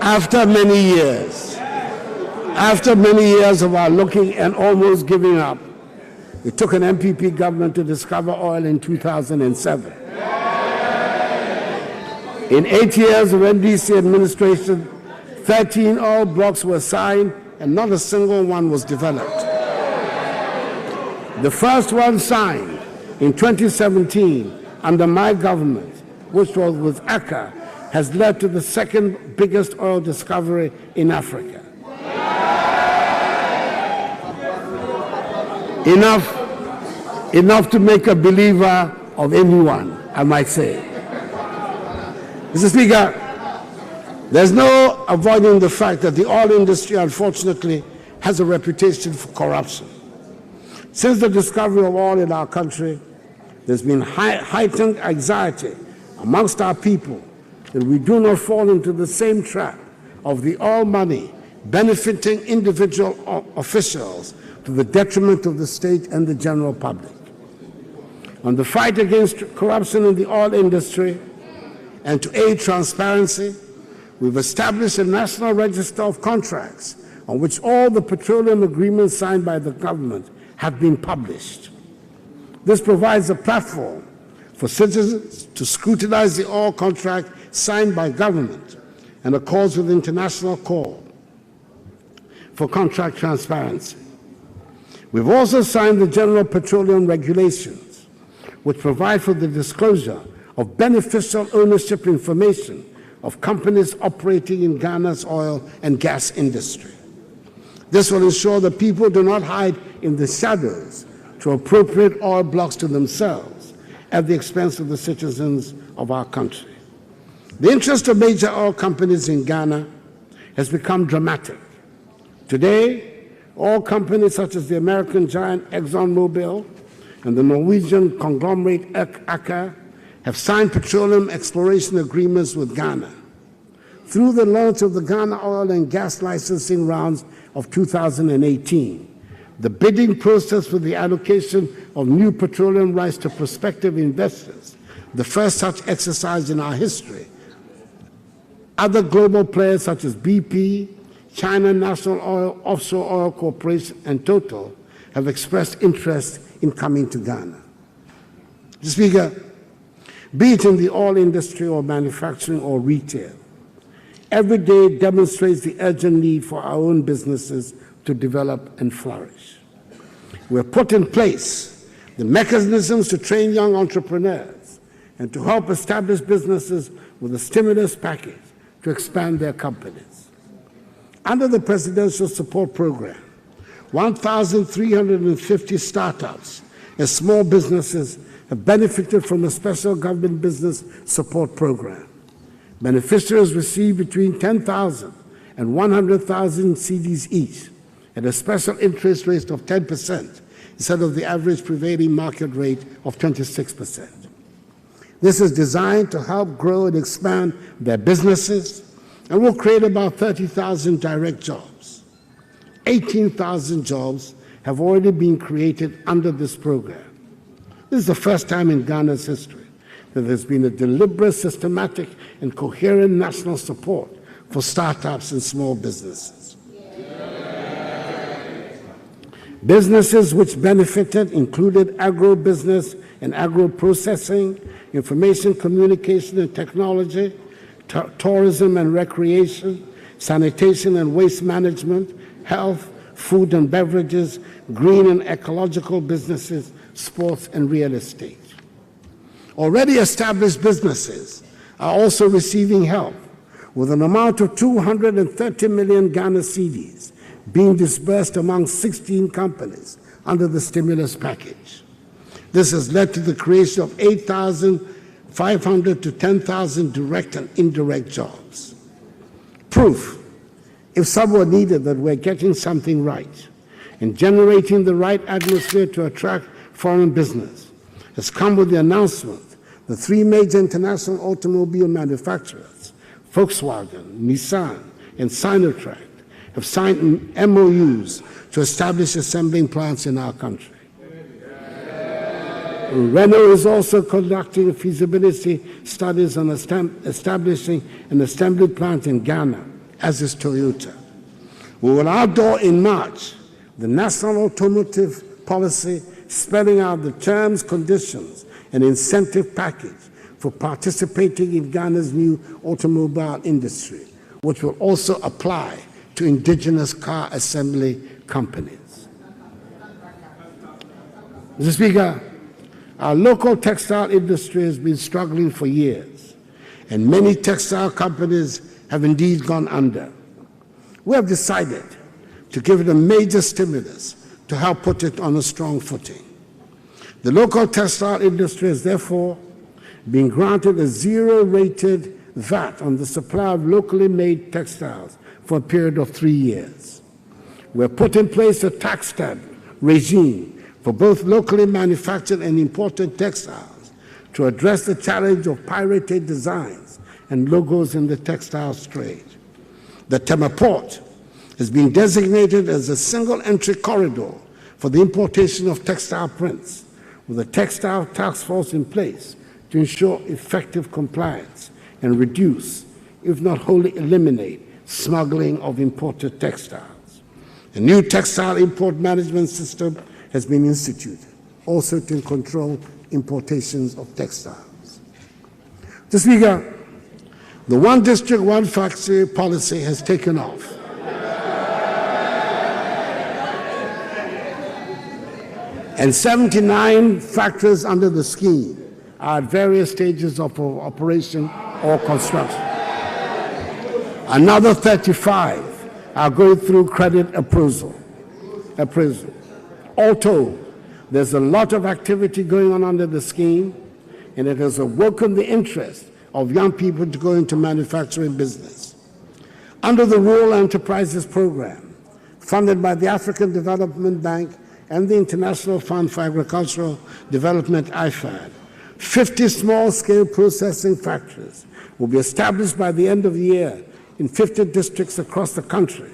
After many years of our looking and almost giving up, it took an MPP government to discover oil in 2007. In 8 years of NDC administration, 13 oil blocks were signed and not a single one was developed. The first one signed in 2017 under my government, which was with Aker, has led to the second biggest oil discovery in Africa. Enough to make a believer of anyone, I might say. Mr. Speaker, there's no avoiding the fact that the oil industry, unfortunately, has a reputation for corruption. Since the discovery of oil in our country, there's been heightened anxiety amongst our people that we do not fall into the same trap of the oil money benefiting individual officials to the detriment of the state and the general public. On the fight against corruption in the oil industry and to aid transparency, we've established a national register of contracts on which all the petroleum agreements signed by the government have been published. This provides a platform for citizens to scrutinize the oil contract signed by government and accords with the international call for contract transparency. We've also signed the General Petroleum Regulations, which provide for the disclosure of beneficial ownership information of companies operating in Ghana's oil and gas industry. This will ensure that people do not hide in the shadows to appropriate oil blocks to themselves at the expense of the citizens of our country. The interest of major oil companies in Ghana has become dramatic. Today, oil companies such as the American giant ExxonMobil and the Norwegian conglomerate Aker have signed petroleum exploration agreements with Ghana. Through the launch of the Ghana oil and gas licensing rounds of 2018, the bidding process for the allocation of new petroleum rights to prospective investors, the first such exercise in our history. Other global players such as BP, China National Oil, Offshore Oil Corporation, and Total have expressed interest in coming to Ghana. Mr. Speaker, be it in the oil industry or manufacturing or retail, every day demonstrates the urgent need for our own businesses to develop and flourish. We have put in place the mechanisms to train young entrepreneurs and to help establish businesses with a stimulus package to expand their companies. Under the Presidential Support Program, 1,350 startups and small businesses have benefited from a special government business support program. Beneficiaries receive between 10,000 and 100,000 cedis each at a special interest rate of 10% instead of the average prevailing market rate of 26%. This is designed to help grow and expand their businesses and will create about 30,000 direct jobs. 18,000 jobs have already been created under this program. This is the first time in Ghana's history that there's been a deliberate, systematic, and coherent national support for startups and small businesses. Businesses which benefited included agro-business and agro-processing, information communication and technology, tourism and recreation, sanitation and waste management, health, food and beverages, green and ecological businesses, sports and real estate. Already established businesses are also receiving help with an amount of 230 million Ghana cedis being disbursed among 16 companies under the stimulus package. This has led to the creation of 8,500 to 10,000 direct and indirect jobs. Proof, if someone needed, that we're getting something right and generating the right atmosphere to attract foreign business has come with the announcement that 3 major international automobile manufacturers, Volkswagen, Nissan, and Sinotruk, have signed MOUs to establish assembling plants in our country. Renault is also conducting feasibility studies on establishing an assembly plant in Ghana as is Toyota. We will outdoor in March the National Automotive Policy, spelling out the terms, conditions, and incentive package for participating in Ghana's new automobile industry, which will also apply to indigenous car assembly companies. Mr. Speaker, our local textile industry has been struggling for years, and many textile companies have indeed gone under. We have decided to give it a major stimulus to help put it on a strong footing. The local textile industry has therefore been granted a zero-rated VAT on the supply of locally made textiles for a period of 3 years. We have put in place a tax stamp regime for both locally manufactured and imported textiles to address the challenge of pirated designs and logos in the textiles trade. The Tema Port has been designated as a single entry corridor for the importation of textile prints, with a textile task force in place to ensure effective compliance and reduce, if not wholly eliminate, smuggling of imported textiles. A new textile import management system has been instituted, also to control importations of textiles. Mr. Speaker, the one district, one factory policy has taken off. And 79 factories under the scheme are at various stages of operation or construction. Another 35 are going through credit appraisal. All told, there's a lot of activity going on under the scheme, and it has awoken the interest of young people to go into manufacturing business. Under the Rural Enterprises Program, funded by the African Development Bank and the International Fund for Agricultural Development, IFAD, 50 small-scale processing factories will be established by the end of the year in 50 districts across the country,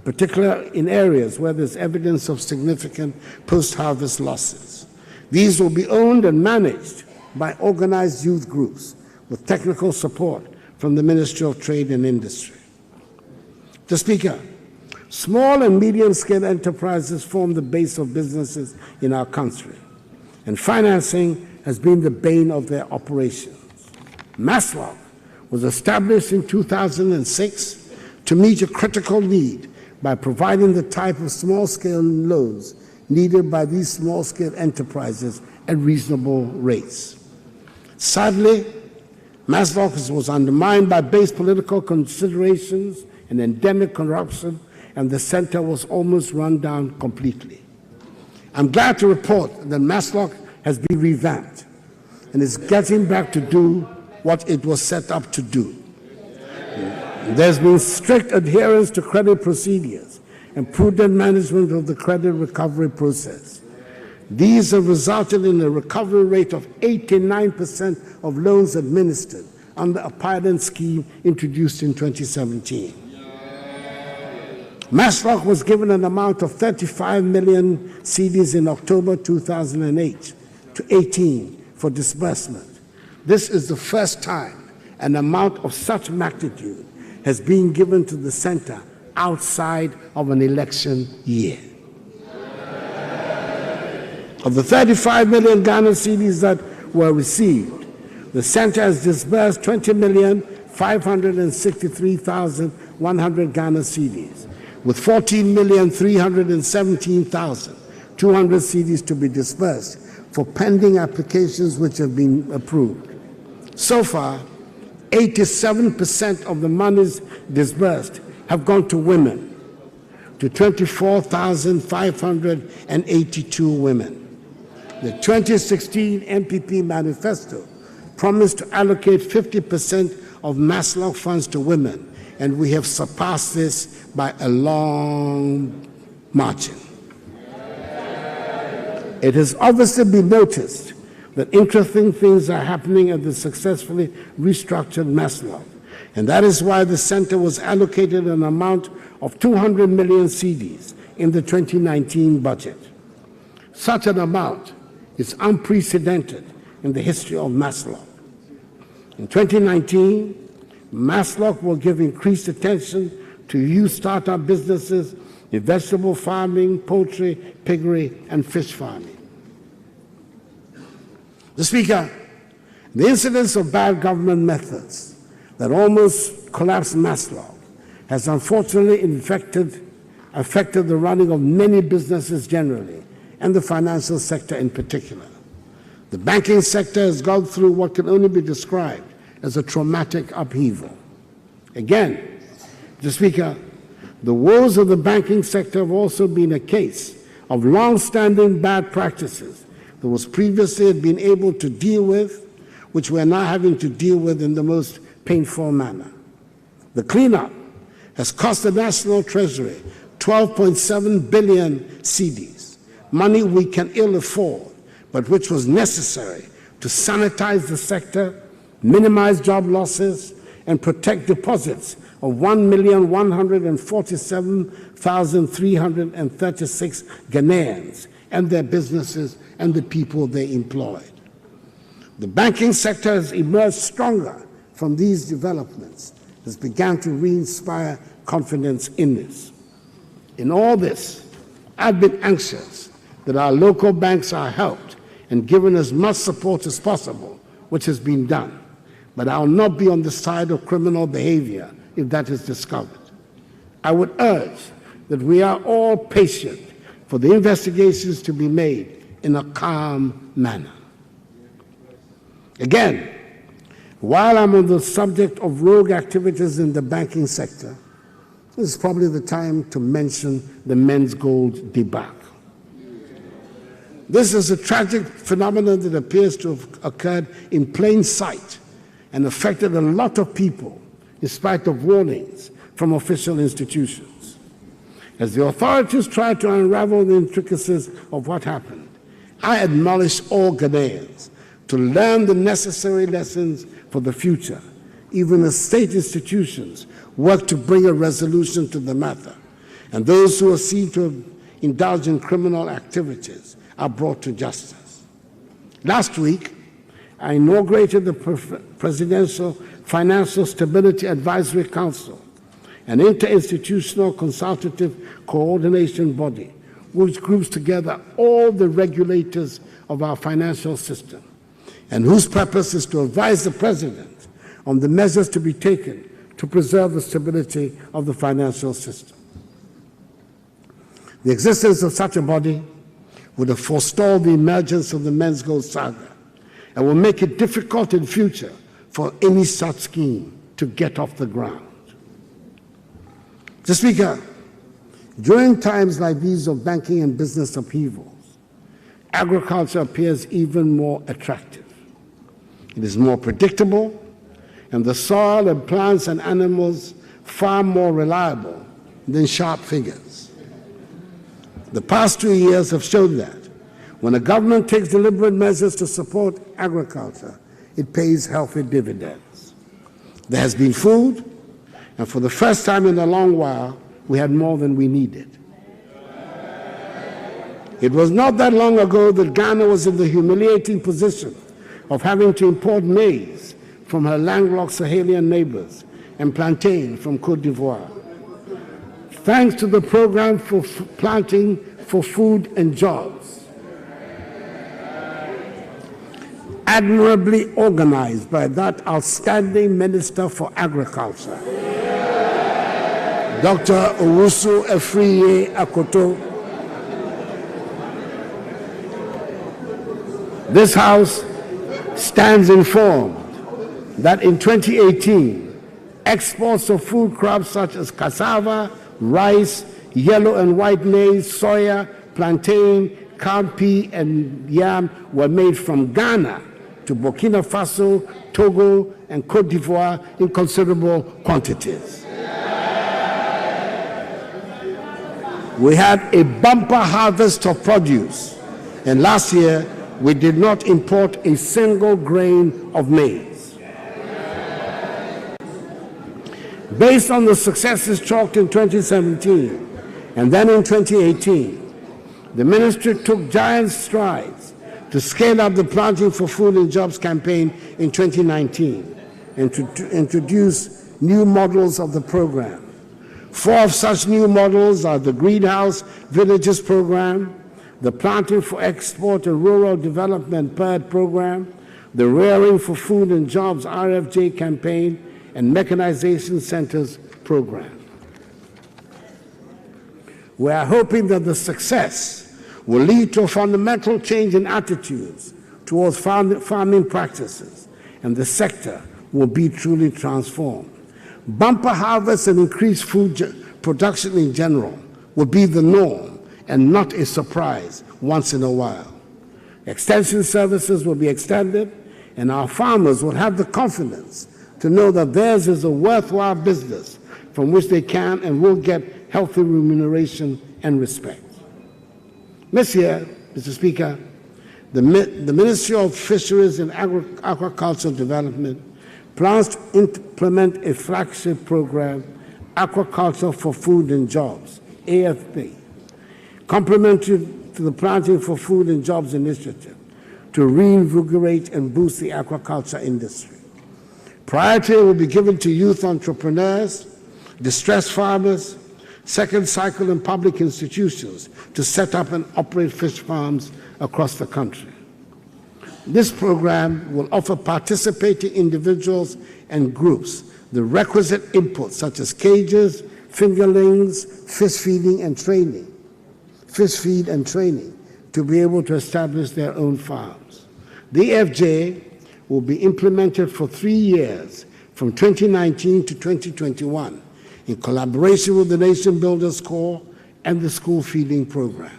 particularly in areas where there's evidence of significant post-harvest losses. These will be owned and managed by organized youth groups with technical support from the Ministry of Trade and Industry. Mr. Speaker, small and medium-scale enterprises form the base of businesses in our country, and financing has been the bane of their operations. MASLOC was established in 2006 to meet a critical need by providing the type of small-scale loans needed by these small-scale enterprises at reasonable rates. Sadly, MASLOC was undermined by base political considerations and endemic corruption, and the center was almost run down completely. I'm glad to report that MASLOC has been revamped and is getting back to do what it was set up to do. There's been strict adherence to credit procedures and prudent management of the credit recovery process. These have resulted in a recovery rate of 89% of loans administered under a pilot scheme introduced in 2017. MASLOC was given an amount of 35 million cedis in October 2008 to 18 for disbursement. This is the first time an amount of such magnitude has been given to the center outside of an election year. Of the 35 million Ghana cedis that were received, the center has disbursed 20,563,100 Ghana cedis, with 14,317,200 cedis to be disbursed for pending applications which have been approved. So far, 87% of the monies disbursed have gone to women, to 24,582 women. The 2016 MPP manifesto promised to allocate 50% of MASLOC funds to women, and we have surpassed this by a long margin. It has obviously been noticed that interesting things are happening at the successfully restructured MASLOC, and that is why the center was allocated an amount of 200 million cedis in the 2019 budget. Such an amount is unprecedented in the history of MASLOC. In 2019, MASLOC will give increased attention to youth startup businesses in vegetable farming, poultry, piggery, and fish farming. Mr. Speaker, the incidence of bad government methods that almost collapsed Maslow has unfortunately affected the running of many businesses generally, and the financial sector in particular. The banking sector has gone through what can only be described as a traumatic upheaval. Again, Mr. Speaker, the woes of the banking sector have also been a case of long-standing bad practices that was previously had been able to deal with, which we're now having to deal with in the most painful manner. The cleanup has cost the National Treasury 12.7 billion cedis, money we can ill afford, but which was necessary to sanitize the sector, minimize job losses, and protect deposits of 1,147,336 Ghanaians and their businesses and the people they employed. The banking sector has emerged stronger from these developments, has begun to re-inspire confidence in this. In all this, I've been anxious that our local banks are helped and given as much support as possible, which has been done. But I will not be on the side of criminal behavior if that is discovered. I would urge that we are all patient for the investigations to be made in a calm manner. Again, while I'm on the subject of rogue activities in the banking sector, this is probably the time to mention the Men's Gold debacle. This is a tragic phenomenon that appears to have occurred in plain sight and affected a lot of people in spite of warnings from official institutions. As the authorities try to unravel the intricacies of what happened, I admonish all Ghanaians to learn the necessary lessons for the future, even as state institutions work to bring a resolution to the matter, and those who are seen to have indulged in criminal activities are brought to justice. Last week, I inaugurated the Presidential Financial Stability Advisory Council, an interinstitutional consultative coordination body which groups together all the regulators of our financial system and whose purpose is to advise the President on the measures to be taken to preserve the stability of the financial system. The existence of such a body would have forestalled the emergence of the Men's Gold saga and will make it difficult in future for any such scheme to get off the ground. Mr. Speaker, during times like these of banking and business upheavals, agriculture appears even more attractive. It is more predictable, and the soil and plants and animals far more reliable than sharp figures. The past 2 years have shown that when a government takes deliberate measures to support agriculture, it pays healthy dividends. There has been food, and for the first time in a long while, we had more than we needed. It was not that long ago that Ghana was in the humiliating position of having to import maize from her landlocked Sahelian neighbors and plantain from Côte d'Ivoire. Thanks to the program for planting for food and jobs, admirably organized by that outstanding Minister for Agriculture, Dr. Owusu Afriye Akoto. This House stands informed that in 2018, exports of food crops such as cassava, rice, yellow and white maize, soya, plantain, cowpea, and yam were made from Ghana to Burkina Faso, Togo, and Côte d'Ivoire in considerable quantities. We had a bumper harvest of produce, and last year we did not import a single grain of maize. Based on the successes chalked in 2017 and then in 2018, the ministry took giant strides to scale up the Planting for Food and Jobs campaign in 2019 and to introduce new models of the program. 4 of such new models are the Greenhouse Villages Program, the Planting for Export and Rural Development PERD Program, the Rearing for Food and Jobs RFJ campaign, and Mechanization Centers Program. We are hoping that the success will lead to a fundamental change in attitudes towards farming practices, and the sector will be truly transformed. Bumper harvests and increased food production in general will be the norm and not a surprise once in a while. Extension services will be extended, and our farmers will have the confidence to know that theirs is a worthwhile business from which they can and will get healthy remuneration and respect. This year, Mr. Speaker, the Ministry of Fisheries and Aquaculture Development plans to implement a flagship program, Aquaculture for Food and Jobs, AFP, complementary to the Planting for Food and Jobs initiative, to reinvigorate and boost the aquaculture industry. Priority will be given to youth entrepreneurs, distressed farmers, second cycle and public institutions to set up and operate fish farms across the country. This program will offer participating individuals and groups the requisite inputs such as cages, fingerlings, fish feed and training to be able to establish their own farms. The AFJ will be implemented for 3 years from 2019 to 2021 in collaboration with the Nation Builders Corps and the School Feeding Program.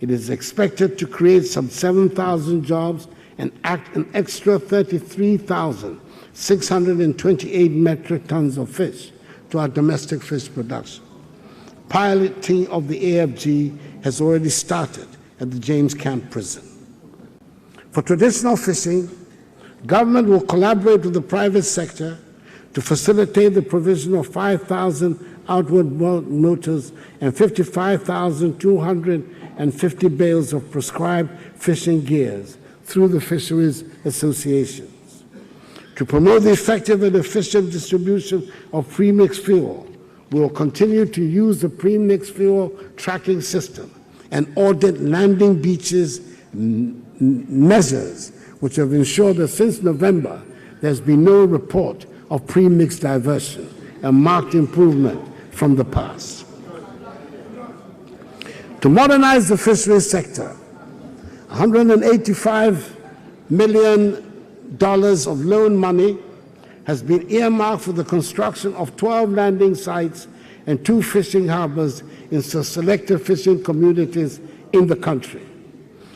It is expected to create some 7,000 jobs and add an extra 33,628 metric tons of fish to our domestic fish production. Piloting of the AFG has already started at the James Camp Prison. For traditional fishing, government will collaborate with the private sector to facilitate the provision of 5,000 outward motors and 55,250 bales of prescribed fishing gears through the fisheries associations. To promote the effective and efficient distribution of premixed fuel, we will continue to use the premixed fuel tracking system and audit landing beaches measures which have ensured that since November there's been no report of premixed diversion, a marked improvement from the past. To modernize the fisheries sector, $185 million of loan money has been earmarked for the construction of 12 landing sites and 2 fishing harbors in selected fishing communities in the country.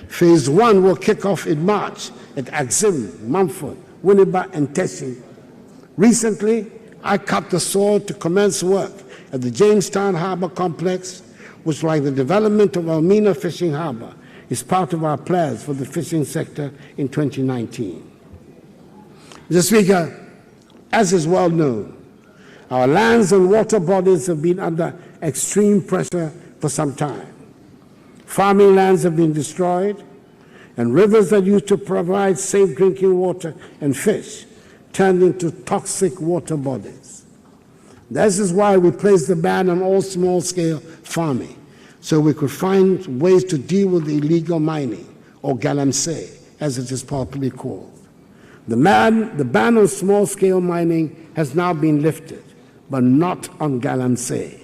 Phase 1 will kick off in March at Axim, Mumford, Winneba, and Tessie. Recently, I cut the soil to commence work at the Jamestown Harbor Complex, which, like the development of Almena Fishing Harbor, is part of our plans for the fishing sector in 2019. Mr. Speaker, as is well known, our lands and water bodies have been under extreme pressure for some time. Farming lands have been destroyed, and rivers that used to provide safe drinking water and fish turned into toxic water bodies. This is why we placed the ban on all small-scale farming, so we could find ways to deal with illegal mining, or galamsey, as it is popularly called. The ban on small-scale mining has now been lifted, but not on galamsey.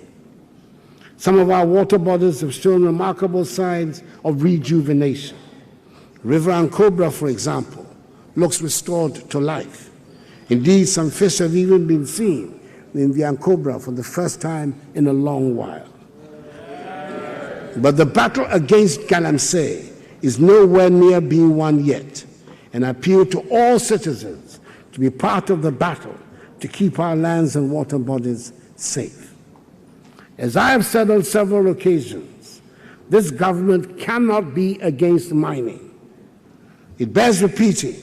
Some of our water bodies have shown remarkable signs of rejuvenation. River Ancobra, for example, looks restored to life. Indeed, some fish have even been seen in the Ancobra for the first time in a long while. But the battle against galamsey is nowhere near being won yet, and I appeal to all citizens to be part of the battle to keep our lands and water bodies safe. As I have said on several occasions, this government cannot be against mining. It bears repeating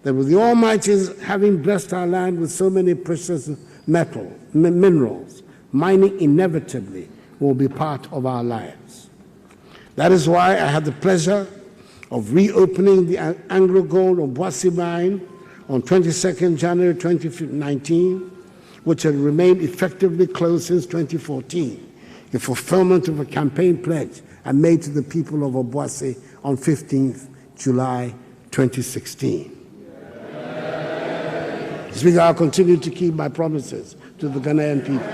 that with the Almighty having blessed our land with so many precious minerals, mining inevitably will be part of our lives. That is why I had the pleasure of reopening the Anglo Gold Obuasi mine on 22nd January 2019, which had remained effectively closed since 2014, in fulfillment of a campaign pledge I made to the people of Obuasi on 15th July 2016. Speaker, I'll continue to keep my promises to the Ghanaian people.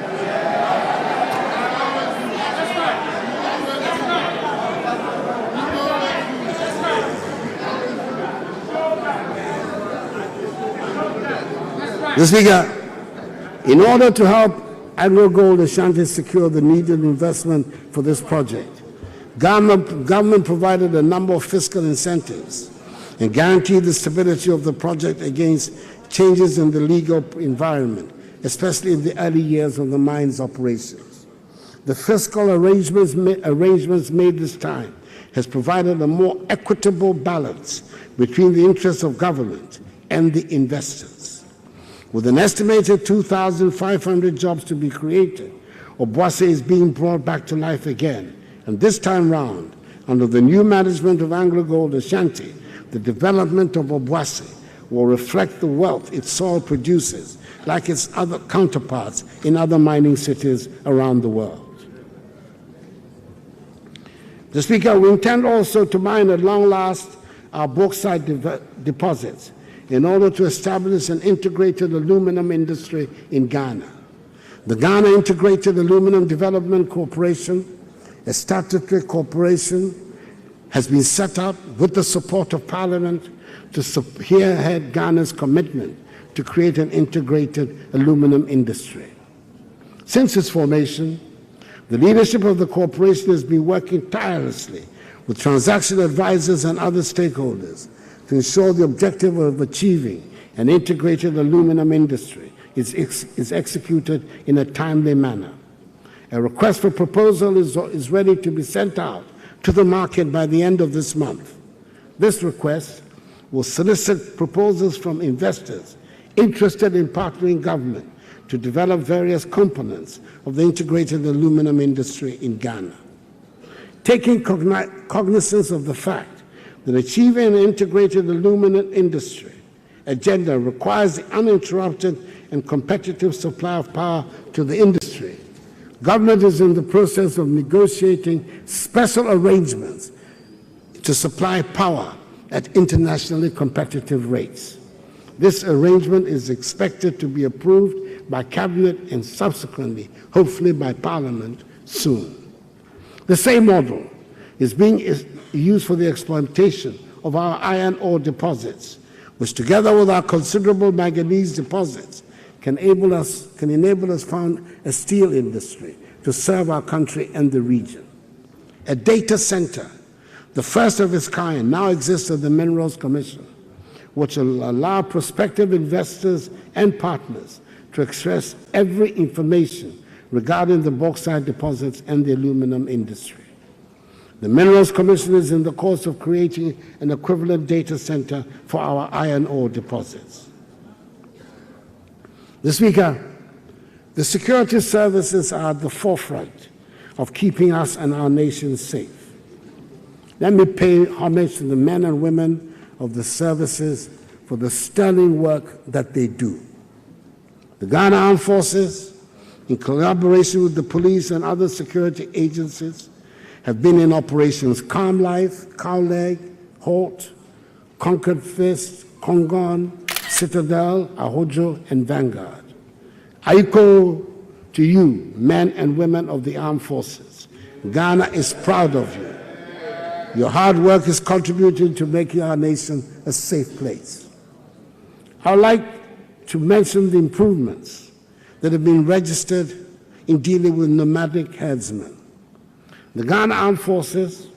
Mr. Speaker, in order to help AngloGold Ashanti secure the needed investment for this project, government provided a number of fiscal incentives and guaranteed the stability of the project against changes in the legal environment, especially in the early years of the mine's operations. The fiscal arrangements made this time has provided a more equitable balance between the interests of government and the investors. With an estimated 2,500 jobs to be created, Obuasi is being brought back to life again. And this time round, under the new management of AngloGold Ashanti, the development of Obuasi will reflect the wealth its soil produces, like its other counterparts in other mining cities around the world. Mr. Speaker, we intend also to mine at long last our bauxite deposits in order to establish an integrated aluminum industry in Ghana. The Ghana Integrated Aluminum Development Corporation, a statutory corporation, has been set up with the support of Parliament to spearhead Ghana's commitment to create an integrated aluminum industry. Since its formation, the leadership of the corporation has been working tirelessly with transaction advisors and other stakeholders to ensure the objective of achieving an integrated aluminum industry is executed in a timely manner. A request for proposal is ready to be sent out to the market by the end of this month. This request will solicit proposals from investors interested in partnering government to develop various components of the integrated aluminum industry in Ghana. Taking cognizance of the fact that achieving an integrated aluminum industry agenda requires the uninterrupted and competitive supply of power to the industry, government is in the process of negotiating special arrangements to supply power at internationally competitive rates. This arrangement is expected to be approved by Cabinet and subsequently, hopefully by Parliament soon. The same model is being used for the exploitation of our iron ore deposits, which together with our considerable manganese deposits can enable us found a steel industry to serve our country and the region. A data center, the first of its kind, now exists at the Minerals Commission, which will allow prospective investors and partners to access every information regarding the bauxite deposits and the aluminum industry. The Minerals Commission is in the course of creating an equivalent data center for our iron ore deposits. Mr. Speaker, the security services are at the forefront of keeping us and our nation safe. Let me pay homage to the men and women of the services for the sterling work that they do. The Ghana Armed Forces, in collaboration with the police and other security agencies, have been in operations Calm Life, Cowleg, Halt, Conquered Fist, Congon, Citadel, Ahojo, and Vanguard. I echo to you, men and women of the armed forces. Ghana is proud of you. Your hard work is contributing to making our nation a safe place. I would like to mention the improvements that have been registered in dealing with nomadic herdsmen. The Ghana Armed Forces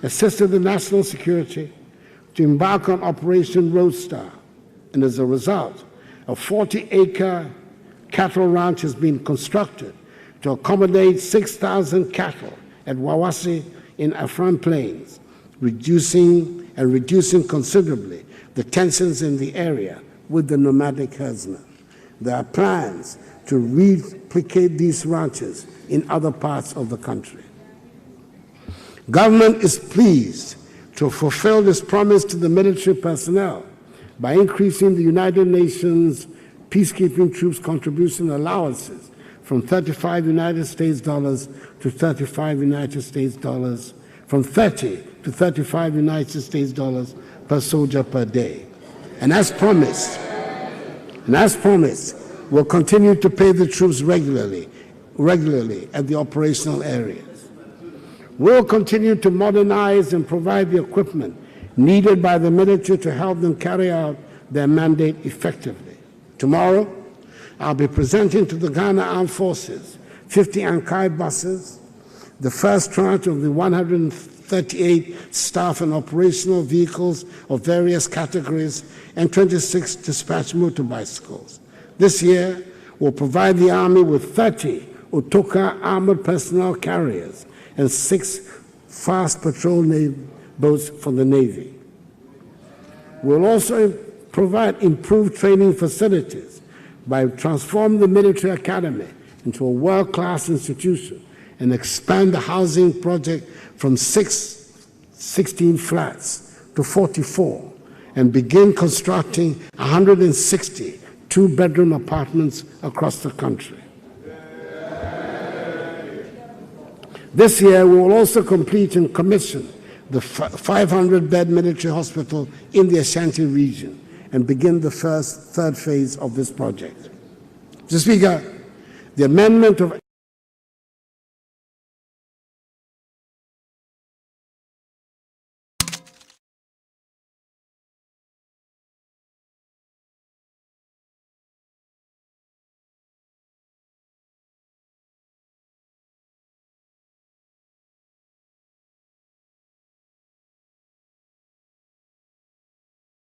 assisted the national security to embark on Operation Roadstar, and as a result, a 40-acre cattle ranch has been constructed to accommodate 6,000 cattle at Wawasi in Afram Plains, reducing considerably the tensions in the area with the nomadic herdsmen. There are plans to replicate these ranches in other parts of the country. Government is pleased to fulfill this promise to the military personnel by increasing the United Nations peacekeeping troops contribution allowances from 35 United States dollars to 35 United States dollars, from 30 to 35 United States dollars per soldier per day. And as promised, we'll continue to pay the troops regularly at the operational areas. We'll continue to modernize and provide the equipment needed by the military to help them carry out their mandate effectively. Tomorrow, I'll be presenting to the Ghana Armed Forces 50 Ankai buses, the first tranche of the 138 staff and operational vehicles of various categories, and 26 dispatch motorbicycles. This year, we'll provide the Army with 30 Otoka armored personnel carriers and 6 fast patrol boats for the Navy. We'll also provide improved training facilities by transforming the military academy into a world-class institution and expand the housing project from 16 flats to 44 and begin constructing 160 two-bedroom apartments across the country. This year, we will also complete and commission the 500-bed military hospital in the Ashanti region and begin the third phase of this project. Mr. Speaker, the amendment of